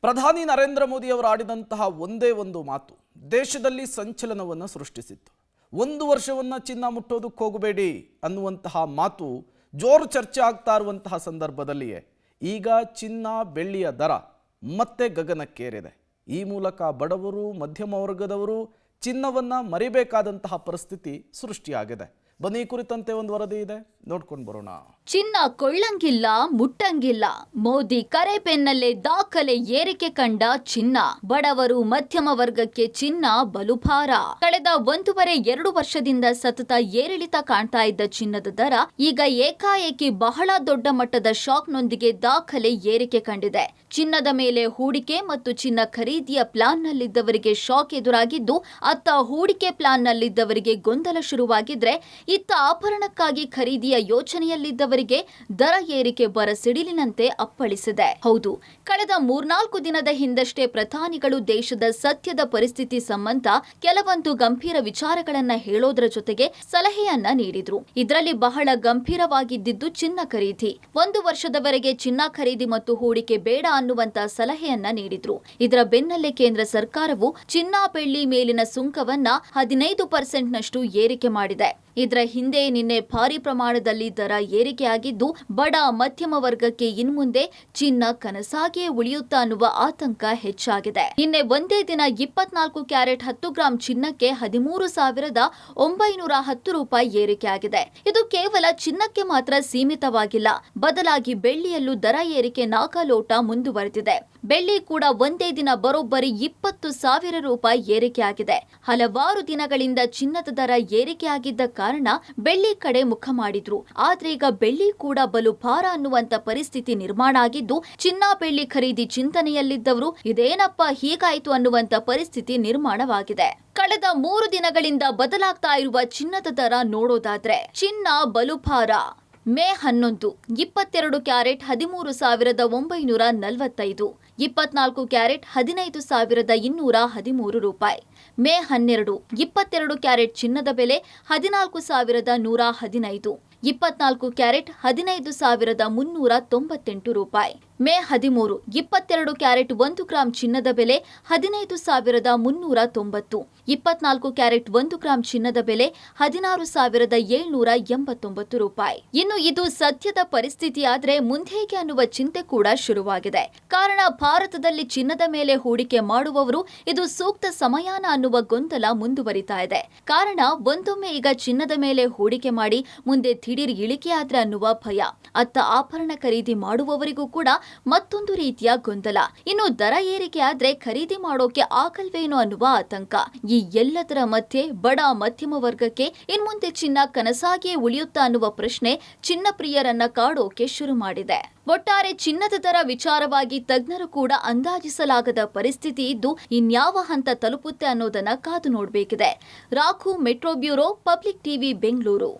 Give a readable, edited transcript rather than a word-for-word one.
ಪ್ರಧಾನಿ ನರೇಂದ್ರ ಮೋದಿ ಅವರು ಆಡಿದಂತಹ ಒಂದೇ ಒಂದು ಮಾತು ದೇಶದಲ್ಲಿ ಸಂಚಲನವನ್ನು ಸೃಷ್ಟಿಸಿತ್ತು. 1 ವರ್ಷವನ್ನ ಚಿನ್ನ ಮುಟ್ಟೋದಕ್ಕೆ ಹೋಗಬೇಡಿ ಅನ್ನುವಂತಹ ಮಾತು ಜೋರು ಚರ್ಚೆ ಆಗ್ತಾ ಇರುವಂತಹ ಸಂದರ್ಭದಲ್ಲಿಯೇ ಈಗ ಚಿನ್ನ ಬೆಳ್ಳಿಯ ದರ ಮತ್ತೆ ಗಗನಕ್ಕೇರಿದೆ. ಈ ಮೂಲಕ ಬಡವರು ಮಧ್ಯಮ ವರ್ಗದವರು ಚಿನ್ನವನ್ನ ಮರಿಬೇಕಾದಂತಹ ಪರಿಸ್ಥಿತಿ ಸೃಷ್ಟಿಯಾಗಿದೆ. ಬನ್ನಿ, ಕುರಿತಂತೆ ಒಂದು ವರದಿ ಇದೆ, ನೋಡ್ಕೊಂಡು ಬರೋಣ. ಚಿನ್ನ ಕೊಳ್ಳಂಗಿಲ್ಲ ಮುಟ್ಟಂಗಿಲ್ಲ, ಮೋದಿ ಕರೆ ಬೆನ್ನಲ್ಲೇ ದಾಖಲೆ ಏರಿಕೆ ಕಂಡ ಚಿನ್ನ. ಬಡವರು ಮಧ್ಯಮ ವರ್ಗಕ್ಕೆ ಚಿನ್ನ ಬಲುಭಾರ. ಕಳೆದ 1.5-2 ವರ್ಷದಿಂದ ಸತತ ಏರಿಳಿತ ಕಾಣ್ತಾ ಇದ್ದ ಚಿನ್ನದ ದರ ಈಗ ಏಕಾಏಕಿ ಬಹಳ ದೊಡ್ಡ ಮಟ್ಟದ ಶಾಕ್ನೊಂದಿಗೆ ದಾಖಲೆ ಏರಿಕೆ ಕಂಡಿದೆ. ಚಿನ್ನದ ಮೇಲೆ ಹೂಡಿಕೆ ಮತ್ತು ಚಿನ್ನ ಖರೀದಿಯ ಪ್ಲಾನ್ನಲ್ಲಿದ್ದವರಿಗೆ ಶಾಕ್ ಎದುರಾಗಿದ್ದು, ಅತ್ತ ಹೂಡಿಕೆ ಪ್ಲಾನ್ನಲ್ಲಿದ್ದವರಿಗೆ ಗೊಂದಲ ಶುರುವಾಗಿದ್ರೆ, ಇತ್ತ ಆಭರಣಕ್ಕಾಗಿ ಖರೀದಿಯ ಯೋಚನೆಯಲ್ಲಿದ್ದವರಿಗೆ ದರ ಏರಿಕೆ ಬರಸಿಡಿಲಿನಂತೆ ಅಪ್ಪಳಿಸಿದೆ. ಹೌದು, ಕಳೆದ 3-4 ದಿನದ ಹಿಂದಷ್ಟೇ ಪ್ರಧಾನಿಗಳು ದೇಶದ ಸದ್ಯದ ಪರಿಸ್ಥಿತಿ ಸಂಬಂಧ ಕೆಲವೊಂದು ಗಂಭೀರ ವಿಚಾರಗಳನ್ನ ಹೇಳೋದ್ರ ಜೊತೆಗೆ ಸಲಹೆಯನ್ನ ನೀಡಿದ್ರು. ಇದರಲ್ಲಿ ಬಹಳ ಗಂಭೀರವಾಗಿದ್ದಿದ್ದು ಚಿನ್ನ ಖರೀದಿ. 1 ವರ್ಷದವರೆಗೆ ಚಿನ್ನ ಖರೀದಿ ಮತ್ತು ಹೂಡಿಕೆ ಬೇಡ ಅನ್ನುವಂತ ಸಲಹೆಯನ್ನ ನೀಡಿದ್ರು. ಇದರ ಬೆನ್ನಲ್ಲೇ ಕೇಂದ್ರ ಸರ್ಕಾರವು ಚಿನ್ನ ಬೆಳ್ಳಿ ಮೇಲಿನ ಸುಂಕವನ್ನ 15% ಏರಿಕೆ ಮಾಡಿದೆ. ಇದರ ಹಿಂದೆ ನಿನ್ನೆ ಭಾರಿ ಪ್ರಮಾಣದಲ್ಲಿ ದರ ಏರಿಕೆಯಾಗಿದ್ದು, ಬಡ ಮಧ್ಯಮ ವರ್ಗಕ್ಕೆ ಇನ್ಮುಂದೆ ಚಿನ್ನ ಕನಸಾಗಿಯೇ ಉಳಿಯುತ್ತಾ ಅನ್ನುವ ಆತಂಕ ಹೆಚ್ಚಾಗಿದೆ. ನಿನ್ನೆ ಒಂದೇ ದಿನ 24 ಕ್ಯಾರೆಟ್ 10 ಗ್ರಾಂ ಚಿನ್ನಕ್ಕೆ 13,910 ರೂಪಾಯಿ ಏರಿಕೆಯಾಗಿದೆ. ಇದು ಕೇವಲ ಚಿನ್ನಕ್ಕೆ ಮಾತ್ರ ಸೀಮಿತವಾಗಿಲ್ಲ, ಬದಲಾಗಿ ಬೆಳ್ಳಿಯಲ್ಲೂ ದರ ಏರಿಕೆ ನಾಗಾಲೋಟ ಮುಂದುವರೆದಿದೆ. ಬೆಳ್ಳಿ ಕೂಡ ಒಂದೇ ದಿನ ಬರೋಬ್ಬರಿ 20,000 ರೂಪಾಯಿ ಏರಿಕೆಯಾಗಿದೆ. ಹಲವಾರು ದಿನಗಳಿಂದ ಚಿನ್ನದ ದರ ಏರಿಕೆಯಾಗಿದ್ದ ಕಾರಣ ಬೆಳ್ಳಿ ಕಡೆ ಮುಖ ಮಾಡಿದ್ರು. ಆದ್ರೆ ಈಗ ಬೆಳ್ಳಿ ಕೂಡ ಬಲು ಭಾರ ಅನ್ನುವಂತ ಪರಿಸ್ಥಿತಿ ನಿರ್ಮಾಣ ಆಗಿದ್ದು, ಚಿನ್ನ ಬೆಳ್ಳಿ ಖರೀದಿ ಚಿಂತನೆಯಲ್ಲಿದ್ದವರು ಇದೇನಪ್ಪ ಹೀಗಾಯ್ತು ಅನ್ನುವಂತ ಪರಿಸ್ಥಿತಿ ನಿರ್ಮಾಣವಾಗಿದೆ. ಕಳೆದ 3 ದಿನಗಳಿಂದ ಬದಲಾಗ್ತಾ ಇರುವ ಚಿನ್ನದ ದರ ನೋಡೋದಾದ್ರೆ, ಚಿನ್ನ ಬಲು ಭಾರ. ಮೇ 11 22 ಕ್ಯಾರೆಟ್ 13,945, 24 ಕ್ಯಾರೆಟ್ 15,213 ರೂಪಾಯಿ. ಮೇ 12 22 ಕ್ಯಾರೆಟ್ ಚಿನ್ನದ ಬೆಲೆ 14,115, 24 ಕ್ಯಾರೆಟ್ 15,398 ರೂಪಾಯಿ. ಮೇ 13 22 ಕ್ಯಾರೆಟ್ 1 ಗ್ರಾಂ ಚಿನ್ನದ ಬೆಲೆ 15,390, 24 ಕ್ಯಾರೆಟ್ 1 ಗ್ರಾಂ ಚಿನ್ನದ ಬೆಲೆ 16,789 ರೂಪಾಯಿ. ಇನ್ನು ಇದು ಸದ್ಯದ ಪರಿಸ್ಥಿತಿಯಾದ್ರೆ ಮುಂದೇಗೆ ಅನ್ನುವ ಚಿಂತೆ ಕೂಡ ಶುರುವಾಗಿದೆ. ಕಾರಣ ಭಾರತದಲ್ಲಿ ಚಿನ್ನದ ಮೇಲೆ ಹೂಡಿಕೆ ಮಾಡುವವರು ಇದು ಸೂಕ್ತ ಸಮಯಾನ ಅನ್ನುವ ಗೊಂದಲ ಮುಂದುವರಿತಾ ಇದೆ. ಕಾರಣ ಒಂದೊಮ್ಮೆ ಈಗ ಚಿನ್ನದ ಮೇಲೆ ಹೂಡಿಕೆ ಮಾಡಿ ಮುಂದೆ ದಿಢೀರ್ ಇಳಿಕೆಯಾದ್ರೆ ಅನ್ನುವ ಭಯ. ಅತ್ತ ಆಭರಣ ಖರೀದಿ ಮಾಡುವವರಿಗೂ ಕೂಡ ಮತ್ತೊಂದು ರೀತಿಯ ಗೊಂದಲ. ಇನ್ನು ದರ ಏರಿಕೆ ಆದ್ರೆ ಖರೀದಿ ಮಾಡೋಕೆ ಆಗಲ್ವೇನೋ ಅನ್ನುವ ಆತಂಕ. ಈ ಎಲ್ಲದರ ಮಧ್ಯೆ ಬಡ ಮಧ್ಯಮ ವರ್ಗಕ್ಕೆ ಇನ್ಮುಂದೆ ಚಿನ್ನ ಕನಸಾಗಿಯೇ ಉಳಿಯುತ್ತಾ ಅನ್ನುವ ಪ್ರಶ್ನೆ ಚಿನ್ನ ಪ್ರಿಯರನ್ನ ಕಾಡೋಕೆ ಶುರು ಮಾಡಿದೆ. ಒಟ್ಟಾರೆ ಚಿನ್ನದ ದರ ವಿಚಾರವಾಗಿ ತಜ್ಞರು ಕೂಡ ಅಂದಾಜಿಸಲಾಗದ ಪರಿಸ್ಥಿತಿ ಇದ್ದು, ಇನ್ಯಾವ ಹಂತ ತಲುಪುತ್ತೆ ಅನ್ನೋದನ್ನ ಕಾದು ನೋಡಬೇಕಿದೆ. Raghu, metro bureau, Public TV, Bengaluru.